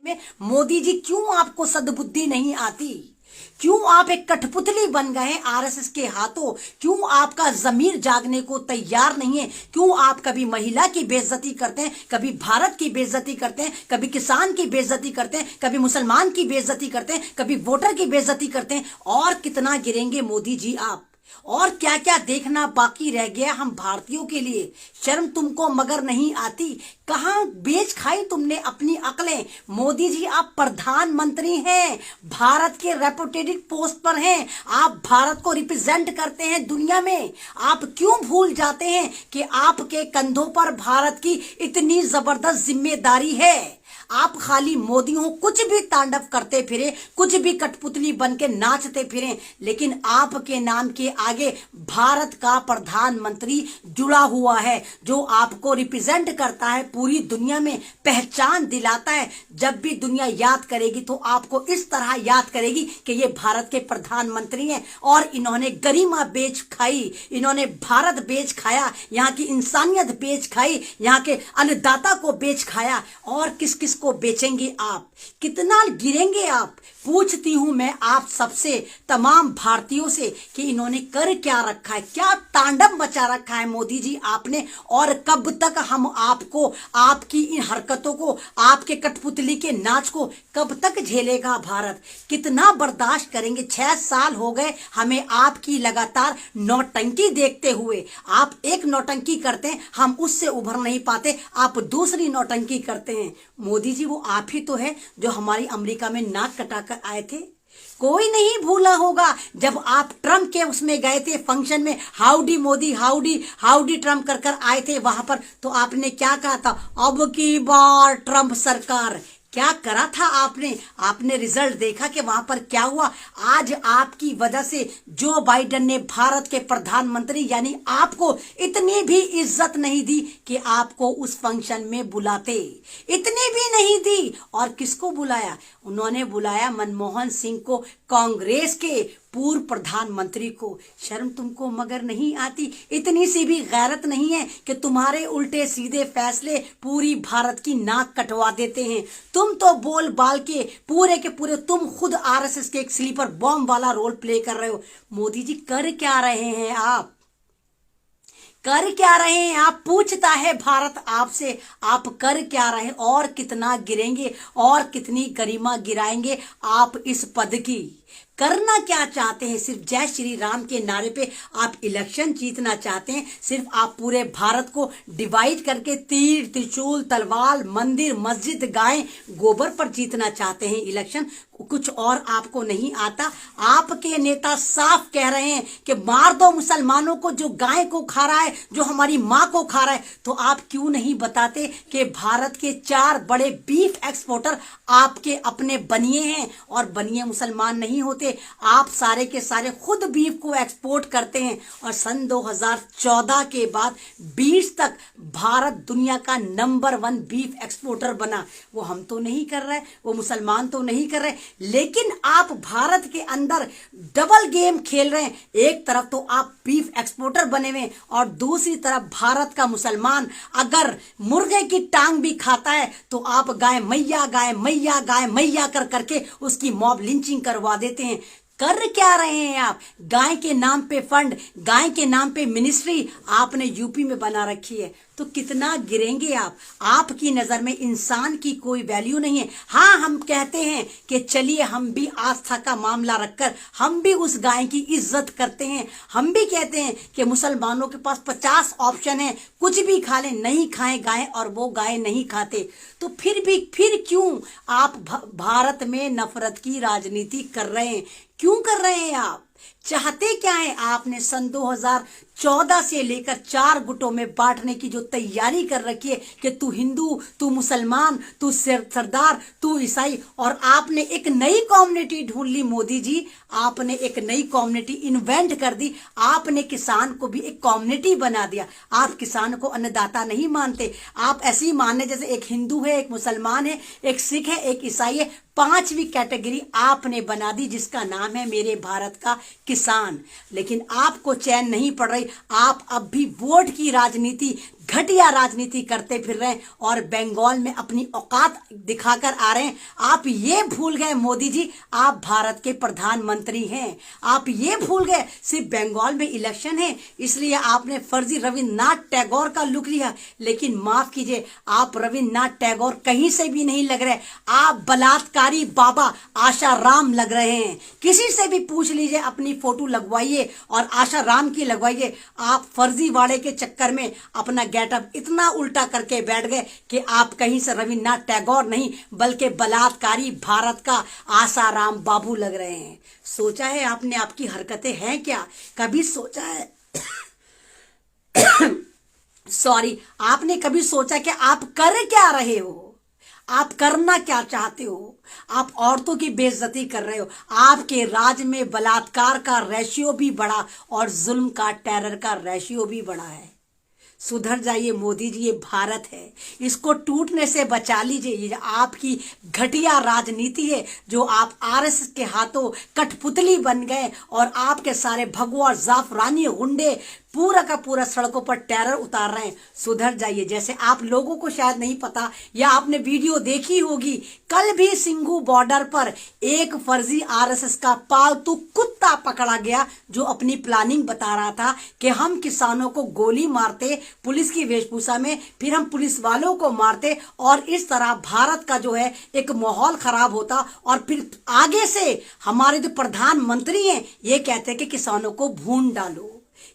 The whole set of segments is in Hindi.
में मोदी जी क्यों आपको सद्बुद्धि नहीं आती? क्यों आप एक कठपुतली बन गए हैं आरएसएस के हाथों? क्यों आपका जमीर जागने को तैयार नहीं है? क्यों आप कभी महिला की बेइज्जती करते हैं, कभी भारत की बेइज्जती करते हैं, कभी किसान की बेइज्जती करते हैं, कभी मुसलमान की बेइज्जती करते हैं, कभी वोटर की बेइज्जती करते हैं? और कितना गिरेंगे मोदी जी आप? और क्या क्या देखना बाकी रह गया हम भारतीयों के लिए? शर्म तुमको मगर नहीं आती? कहां बेच खाई तुमने अपनी अकलें? मोदी जी आप प्रधानमंत्री हैं, भारत के रेपुटेटेड पोस्ट पर हैं, आप भारत को रिप्रेजेंट करते हैं दुनिया में। आप क्यों भूल जाते हैं कि आपके कंधों पर भारत की इतनी जबरदस्त जिम्मेदारी है? आप खाली मोदी हो, कुछ भी तांडव करते फिरे, कुछ भी कठपुतली बन के नाचते फिरे, लेकिन आपके नाम के आगे भारत का प्रधानमंत्री जुड़ा हुआ है, जो आपको रिप्रेजेंट करता है पूरी दुनिया में, पहचान दिलाता है। जब भी दुनिया याद करेगी तो आपको इस तरह याद करेगी कि ये भारत के प्रधानमंत्री हैं और इन्होंने गरिमा बेच खाई, इन्होंने भारत बेच खाया, यहाँ की इंसानियत बेच खाई, यहाँ के अन्नदाता को बेच खाया। और किस किस को बेचेंगे आप? कितना गिरेंगे आप? पूछती हूं मैं आप सबसे, तमाम भारतीयों से, कि इन्होंने कर क्या रखा है, क्या तांडव मचा रखा है मोदी जी आपने? और कब तक हम आपको, आपकी इन हरकतों को, आपके कठपुतली के नाच को कब तक झेलेगा भारत? कितना बर्दाश्त करेंगे? 6 साल हो गए हमें आपकी लगातार नौटंकी देखते हुए। आप एक नौटंकी करते हैं, हम उससे उभर नहीं पाते, आप दूसरी नौटंकी करते हैं। मोदी जी वो आप ही तो है जो हमारी अमेरिका में नाक कटाकर आए थे। कोई नहीं भूला होगा जब आप ट्रम्प के उसमें गए थे फंक्शन में, howdy Modi, howdy howdy Trump कर कर आए थे वहां पर, तो आपने क्या कहा था? अब की बार ट्रम्प सरकार। क्या करा था आपने? आपने रिजल्ट देखा कि वहां पर क्या हुआ? आज आपकी वजह से जो बाइडेन ने भारत के प्रधानमंत्री यानी आपको इतनी भी इज्जत नहीं दी कि आपको उस फंक्शन में बुलाते, इतनी भी नहीं दी। और किसको बुलाया? उन्होंने बुलाया मनमोहन सिंह को, कांग्रेस के पूर्व प्रधानमंत्री को। शर्म तुमको मगर नहीं आती? इतनी सी भी गैरत नहीं है कि तुम्हारे उल्टे सीधे फैसले पूरी भारत की नाक कटवा देते हैं? तुम तो बोल बाल के पूरे तुम खुद आरएसएस के एक स्लीपर बॉम्ब वाला रोल प्ले कर रहे हो। मोदी जी कर क्या रहे हैं आप? कर क्या रहे हैं आप? पूछता है भारत आपसे, आप कर क्या रहे हैं? और कितना गिरेंगे और कितनी गरिमा गिराएंगे आप इस पद की? करना क्या चाहते हैं? सिर्फ जय श्री राम के नारे पे आप इलेक्शन जीतना चाहते हैं? सिर्फ आप पूरे भारत को डिवाइड करके तीर त्रिशूल तलवार मंदिर मस्जिद गाय गोबर पर जीतना चाहते हैं इलेक्शन? कुछ और आपको नहीं आता? आपके नेता साफ कह रहे हैं कि मार दो मुसलमानों को जो गाय को खा रहा है, जो हमारी माँ को खा रहा है। तो आप क्यों नहीं बताते कि भारत के 4 बड़े बीफ एक्सपोर्टर आपके अपने बनिए हैं? और बनिए मुसलमान नहीं होते, आप सारे के सारे खुद बीफ को एक्सपोर्ट करते हैं। और सन 2014 के बाद 20 तक भारत दुनिया का नंबर 1 बीफ एक्सपोर्टर बना। वो हम तो नहीं कर रहे, वो मुसलमान तो नहीं कर रहे, लेकिन आप भारत के अंदर डबल गेम खेल रहे हैं। एक तरफ तो आप बीफ एक्सपोर्टर बने हुए और दूसरी तरफ भारत का मुसलमान अगर मुर्गे की टांग भी खाता है तो आप गाय मैया गाय मैया गाय मैया कर करके उसकी मॉब लिंचिंग करवा देते हैं। कर क्या रहे हैं आप? गाय के नाम पे फंड, गाय के नाम पे मिनिस्ट्री आपने यूपी में बना रखी है। तो कितना गिरेंगे आप? आपकी नजर में इंसान की कोई वैल्यू नहीं है। हाँ, हम कहते हैं कि चलिए हम भी आस्था का मामला रखकर हम भी उस गाय की इज्जत करते हैं। हम भी कहते हैं कि मुसलमानों के पास 50 ऑप्शन है, कुछ भी खा लें, नहीं खाएं गाय और वो गाय नहीं खाते। तो फिर क्यों आप भारत में नफरत की राजनीति कर रहे हैं? क्यों कर रहे हैं आप? चाहते क्या है? आपने सन 2014 से लेकर 4 गुटों में बांटने की जो तैयारी कर रखी है कि तू हिंदू, तू मुसलमान, तू सरदार, तू ईसाई, और आपने एक नई कम्युनिटी ढूंढ ली मोदी जी। आपने एक नई कम्युनिटी इन्वेंट कर दी। आपने किसान को भी एक कम्युनिटी बना दिया। आप किसान को अन्नदाता नहीं मानते, आप ऐसे ही मानने जैसे एक हिंदू है, एक मुसलमान है, एक सिख है, एक ईसाई है। 5वीं कैटेगरी आपने बना दी जिसका नाम है मेरे भारत का किसान। लेकिन आपको चैन नहीं पड़ रही। आप अब भी वोट की राजनीति घटिया राजनीति करते फिर रहे हैं और बंगाल में अपनी औकात दिखाकर आ रहे हैं। आप ये भूल गए मोदी जी, आप भारत के प्रधानमंत्री हैं। आप ये भूल गए सिर्फ बंगाल में इलेक्शन है इसलिए आपने फर्जी रविन्द्रनाथ टैगोर का लुक लिया। लेकिन माफ कीजिए, आप रविन्द्रनाथ टैगोर कहीं से भी नहीं लग रहे। आप बलात्कारी बाबा आशाराम लग रहे हैं। किसी से भी पूछ लीजिए, अपनी फोटो लगवाइए और आशाराम की लगवाइए। आप फर्जीवाड़े के चक्कर में अपना गेटअप इतना उल्टा करके बैठ गए कि आप कहीं से रविन्द्रनाथ टैगोर नहीं बल्कि बलात्कारी भारत का आसाराम बाबू लग रहे हैं। सोचा है आपने आपकी हरकतें हैं क्या? कभी सोचा है सॉरी, आपने कभी सोचा कि आप कर क्या रहे हो? आप करना क्या चाहते हो? आप औरतों की बेइज्जती कर रहे हो। आपके राज में बलात्कार का रेशियो भी बढ़ा और जुल्म का, टेरर का रेशियो भी बढ़ा है। सुधर जाइए मोदी जी, ये भारत है, इसको टूटने से बचा लीजिए। ये आपकी घटिया राजनीति है जो आप आरएसएस के हाथों कठपुतली बन गए और आपके सारे भगवा जाफरानी गुंडे पूरा का पूरा सड़कों पर टेरर उतार रहे हैं। सुधर जाइए। जैसे आप लोगों को शायद नहीं पता या आपने वीडियो देखी होगी, कल भी सिंघू बॉर्डर पर एक फर्जी आरएसएस का पालतू कुत्ता पकड़ा गया जो अपनी प्लानिंग बता रहा था कि हम किसानों को गोली मारते पुलिस की वेशभूषा में, फिर हम पुलिस वालों को मारते और इस तरह भारत का जो है एक माहौल खराब होता। और फिर आगे से हमारे जो प्रधानमंत्री हैं ये कहते हैं कि किसानों को भून डालो।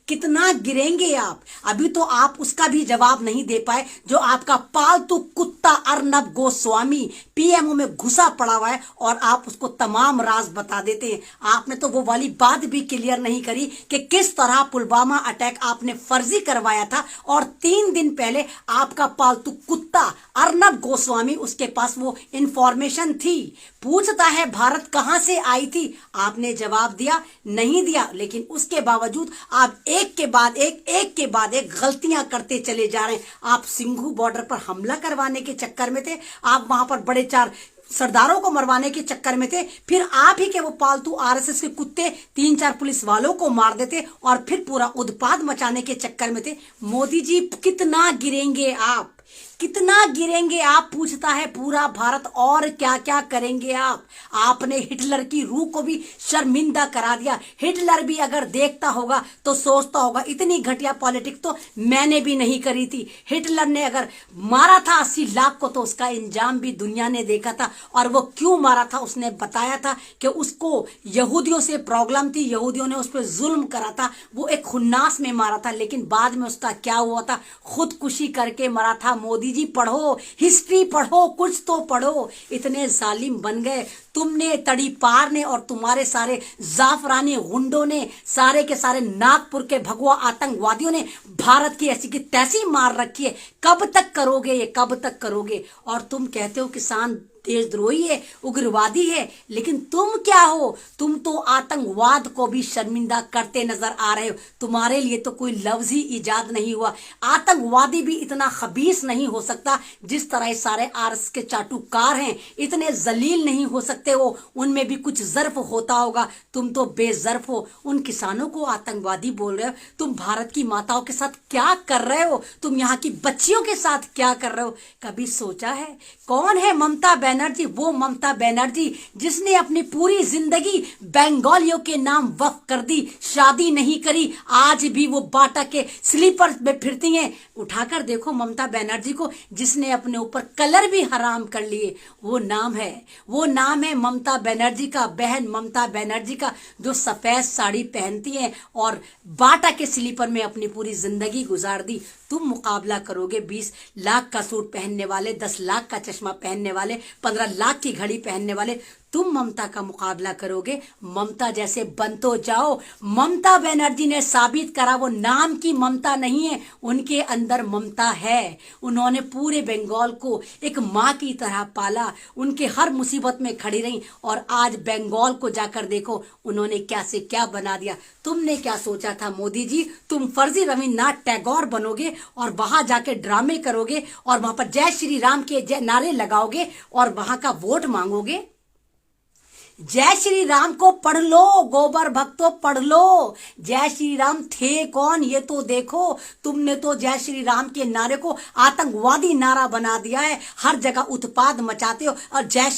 कितना गिरेंगे आप? अभी तो आप उसका भी जवाब नहीं दे पाए जो आपका पालतू कुत्ता अर्नब गोस्वामी पीएमओ में घुसा पड़ा हुआ है और आप उसको तमाम राज बता देते हैं। आपने तो वो वाली बात भी क्लियर नहीं करी कि किस तरह पुलवामा अटैक आपने फर्जी करवाया था और 3 दिन पहले आपका पालतू कुत्ता अर्नब गोस्वामी उसके पास वो इंफॉर्मेशन थी। पूछता है भारत कहां से आई थी? आपने जवाब दिया नहीं दिया, लेकिन उसके बावजूद आप एक के बाद एक गलतियां करते चले जा रहे हैं। आप सिंघू बॉर्डर पर हमला करवाने के चक्कर में थे, आप वहां पर बड़े 4 सरदारों को मरवाने के चक्कर में थे, फिर आप ही के वो पालतू आरएसएस के कुत्ते 3-4 पुलिस वालों को मार देते और फिर पूरा उत्पाद मचाने के चक्कर में थे। मोदी जी कितना गिरेंगे आप? कितना गिरेंगे आप? पूछता है पूरा भारत। और क्या क्या करेंगे आप? आपने हिटलर की रूह को भी शर्मिंदा करा दिया। हिटलर भी अगर देखता होगा तो सोचता होगा इतनी घटिया पॉलिटिक्स तो मैंने भी नहीं करी थी। हिटलर ने अगर मारा था 80 लाख को तो उसका इंजाम भी दुनिया ने देखा था। और वो क्यों मारा था उसने बताया था कि उसको यहूदियों से प्रॉब्लम थी, यहूदियों ने उस पर जुल्म करा था, वो एक खुन्नास में मारा था। लेकिन बाद में उसका क्या हुआ था? खुदकुशी करके मरा था। मोदी जी पढ़ो, हिस्ट्री पढ़ो, कुछ तो पढ़ो। इतने जालिम बन गए तुमने, तड़ी पार ने और तुम्हारे सारे जाफरानी गुंडों ने, सारे के सारे नागपुर के भगवा आतंकवादियों ने भारत की ऐसी की तैसी मार रखी है। कब तक करोगे ये? कब तक करोगे? और तुम कहते हो किसान देशद्रोही है, उग्रवादी है, लेकिन तुम क्या हो? तुम तो आतंकवाद को भी शर्मिंदा करते नजर आ रहे हो। तुम्हारे लिए तो कोई लफ्ज ही इजाद नहीं हुआ। आतंकवादी भी इतना खबीस नहीं हो सकता जिस तरह सारे आरएसएस के चाटुकार हैं, इतने जलील नहीं हो सकते हो, उनमें भी कुछ ज़र्फ होता होगा। तुम तो बेज़र्फ हो। उन किसानों को आतंकवादी बोल रहे हो। तुम भारत की माताओं के साथ क्या कर रहे हो? तुम यहाँ की बच्चियों के साथ क्या कर रहे हो? कभी सोचा है कौन है ममता बनर्जी? वो ममता बनर्जी जिसने अपनी पूरी जिंदगी बंगालियों के नाम वक्फ कर दी, शादी नहीं करी, आज भी वो बाटा के स्लीपर में फिरती हैं। उठाकर देखो ममता बनर्जी को, जिसने अपने ऊपर कलर भी हराम कर लिए। वो नाम है ममता बनर्जी का, बहन ममता बनर्जी का, जो सफेद साड़ी पहनती है और बाटा के स्लीपर में अपनी पूरी जिंदगी गुजार दी। तुम मुकाबला करोगे 20 लाख का सूट पहनने वाले, 10 लाख का चश्मा पहनने वाले, 15 लाख की घड़ी पहनने वाले। तुम ममता का मुकाबला करोगे? ममता जैसे बन तो जाओ। ममता बनर्जी ने साबित करा वो नाम की ममता नहीं है, उनके अंदर ममता है। उन्होंने पूरे बंगाल को एक माँ की तरह पाला, उनके हर मुसीबत में खड़ी रही। और आज बंगाल को जाकर देखो उन्होंने क्या से क्या बना दिया। तुमने क्या सोचा था मोदी जी? तुम फर्जी रविन्द्रनाथ टैगोर बनोगे और वहां जाके ड्रामे करोगे और वहां पर जय श्री राम के जय नारे लगाओगे और वहां का वोट मांगोगे? जय श्री राम को पढ़ लो, गोबर भक्तों पढ़ लो। जय श्री राम थे कौन ये तो देखो। तुमने तो जय श्री राम के नारे को आतंकवादी नारा बना दिया है। हर जगह उत्पाद मचाते हो और जय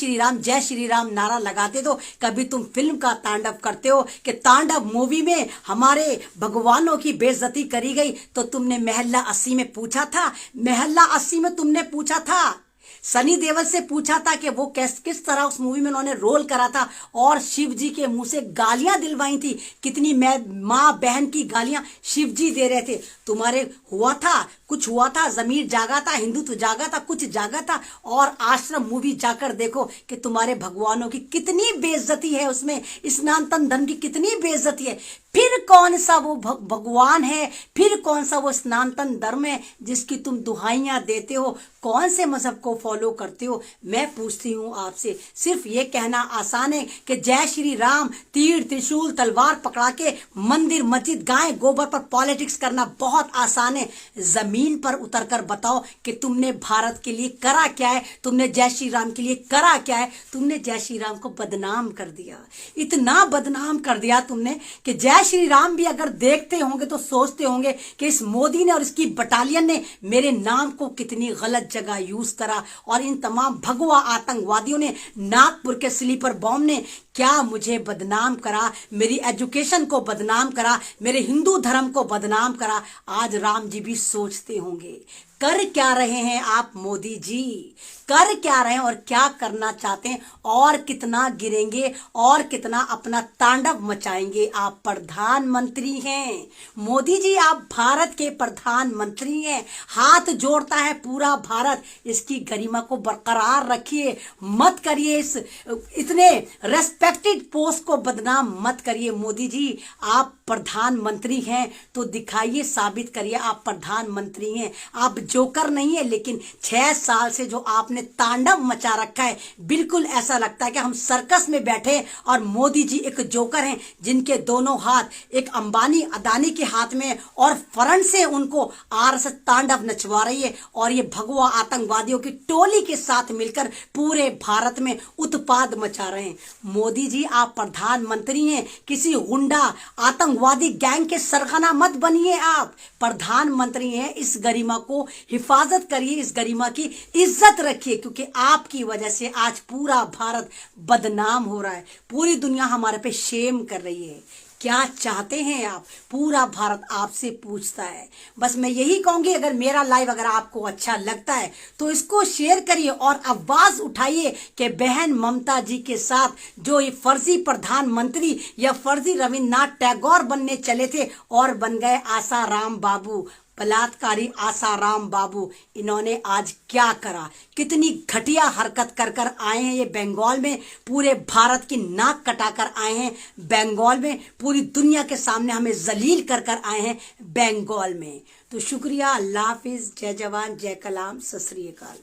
श्री राम नारा लगाते हो। कभी तुम फिल्म का तांडव करते हो कि तांडव मूवी में हमारे भगवानों की बेइज्जती करी गई, तो तुमने महल्ला 80 में पूछा था, महल्ला 80 में तुमने पूछा था, सनी देओल से पूछा था कि वो किस तरह उस मूवी में उन्होंने रोल करा था और शिव जी के मुंह से गालियां दिलवाई थी। कितनी माँ बहन की गालियां शिव जी दे रहे थे। तुम्हारे हुआ था, कुछ हुआ था, जमीर जागा था, हिंदुत्व जागा था, कुछ जागा था। और आश्रम मूवी जाकर देखो कि तुम्हारे भगवानों की कितनी बेइज्जती है, उसमें स्नातन धर्म की कितनी बेइज्जती है। फिर कौन सा वो भगवान है, फिर कौन सा वो सनातन धर्म है जिसकी तुम दुहाइयां देते हो? कौन से मजहब को फॉलो करते हो? मैं पूछती हूँ आपसे। सिर्फ ये कहना आसान है कि जय श्री राम, तीर त्रिशूल तलवार पकड़ा के मंदिर मस्जिद गाय गोबर पर पॉलिटिक्स करना बहुत आसान है। जमीन पर उतर कर बताओ कि तुमने भारत के लिए करा क्या है, तुमने जय श्री राम के लिए करा क्या है। तुमने जय श्री राम को बदनाम कर दिया, इतना बदनाम कर दिया तुमने कि जय श्री राम भी अगर देखते होंगे तो सोचते होंगे कि इस मोदी ने और इसकी बटालियन ने मेरे नाम को कितनी गलत जगह यूज करा। और इन तमाम भगवा आतंकवादियों ने, नागपुर के स्लीपर बॉम्ब ने क्या मुझे बदनाम करा, मेरी एजुकेशन को बदनाम करा, मेरे हिंदू धर्म को बदनाम करा। आज राम जी भी सोचते होंगे कर क्या रहे हैं आप मोदी जी, कर क्या रहे हैं और क्या करना चाहते हैं, और कितना गिरेंगे और कितना अपना तांडव मचाएंगे। आप प्रधानमंत्री हैं मोदी जी, आप भारत के प्रधानमंत्री हैं। हाथ जोड़ता है पूरा भारत, इसकी गरिमा को बरकरार रखिए, मत करिए इस इतने रेस्पेक्टेड पोस्ट को बदनाम मत करिए। मोदी जी आप प्रधानमंत्री हैं तो दिखाइए, साबित करिए आप प्रधानमंत्री हैं। आप जोकर नहीं है, लेकिन 6 साल से जो आपने तांडव मचा रखा है, बिल्कुल ऐसा लगता है कि हम सर्कस में बैठे और मोदी जी एक जोकर हैं जिनके दोनों हाथ एक अंबानी अदानी के हाथ में और फ्रंट से उनको आरएसएस तांडव नचवा रही है। और ये भगवा आतंकवादियों की टोली के साथ मिलकर पूरे भारत में उत्पाद मचा रहे हैं। मोदी जी आप प्रधानमंत्री हैं, किसी गुंडा आतंकवादी गैंग के सरगना मत बनिए। आप प्रधानमंत्री हैं, इस गरिमा को हिफाजत करिए, इस गरिमा की इज्जत रखिए, क्योंकि आपकी वजह से आज पूरा भारत बदनाम हो रहा है, पूरी दुनिया हमारे पे शेम कर रही है। क्या चाहते हैं आप? पूरा भारत आपसे पूछता है। बस मैं यही कहूंगी, अगर मेरा लाइव अगर आपको अच्छा लगता है तो इसको शेयर करिए और आवाज उठाइए कि बहन ममता जी के साथ जो ये फर्जी प्रधानमंत्री या फर्जी रविन्द्रनाथ टैगोर बनने चले थे और बन गए आसाराम बाबू, बलात्कारी आसाराम बाबू, इन्होंने आज क्या करा, कितनी घटिया हरकत कर कर आए हैं ये बंगाल में, पूरे भारत की नाक कटाकर आए हैं बंगाल में, पूरी दुनिया के सामने हमें जलील कर कर आए हैं बंगाल में। तो शुक्रिया, अल्लाह हाफिज, जय जवान जय कलाम, सत श्री अकाल।